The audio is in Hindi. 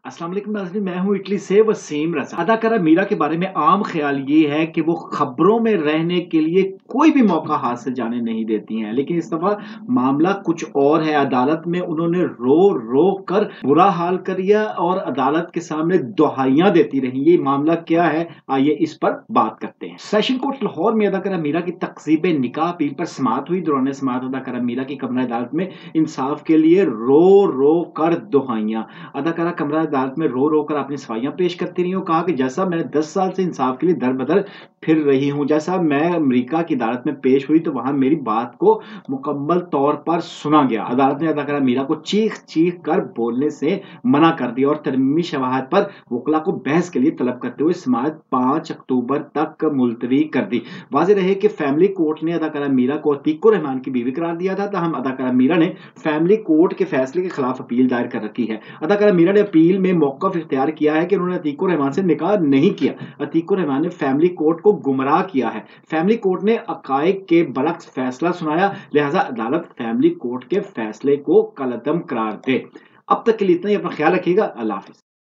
अस्सलाम वालेकुम नाज़रीन, मैं हूँ इटली से वसीम रज़ा। अदाकारा मीरा के बारे में आम ख़्याल ये है कि वो ख़बरों में रहने के लिए कोई भी मौका हाथ से जाने नहीं देती हैं, लेकिन इस दफ़ा मामला कुछ और है। अदालत में उन्होंने रो-रो कर बुरा हाल कर दिया और अदालत के सामने दुहाइयाँ देती रहीं। ये मामला क्या है, आइए इस पर बात करते हैं। सेशन कोर्ट लाहौर में अदाकारा मीरा की तक़ज़ीब-ए-निकाह अपील पर समाअत हुई। दौरान समाअत अदाकारा मीरा की कमरा अदालत में इंसाफ के लिए रो-रो कर दुहाइयाँ। अदाकारा कमरा अदालत में रो-रो कर अपनी सफाइयाँ पेश करती रहीं और कहा कि जैसा मैं 10 साल से इंसाफ के लिए दर-बदर फिर रही हूँ, जैसा मैं अमेरिका की अदालत में पेश हुई तो वहाँ मेरी बात को मुकम्मल तौर पर सुना गया। अदालत ने अदाकारा मीरा को चीख-चीख कर बोलने से मना कर दिया और तरमीमी शवाहद पर वकील को बहस के लिए तलब करते हुए समाअत 5 अक्टूबर तक मुलतवी कर दी। वाज़ेह रहे कि फैमिली कोर्ट ने अदाकारा मीरा को अतीकुर रहमान की बीवी करार दिया था, ताहम अदाकारा मीरा ने फैमिली कोर्ट के फैसले के खिलाफ अपील दायर कर रखी है। अदाकारा मीरा ने अपील में मौक़िफ़ इख्तियार किया है कि उन्होंने अतीकुर रहमान से निकाह नहीं किया। अतीकुर रहमान ने फैमिली कोर्ट को गुमराह किया है। फैमिली कोर्ट ने हक़ाइक़ के बरअक्स फैसला सुनाया, लिहाजा अदालत फैमिली कोर्ट के फैसले को कलअदम करार दे। अब तक के लिए इतना ही। अपना ख्याल रखिएगा। अल्लाह हाफ़िज़।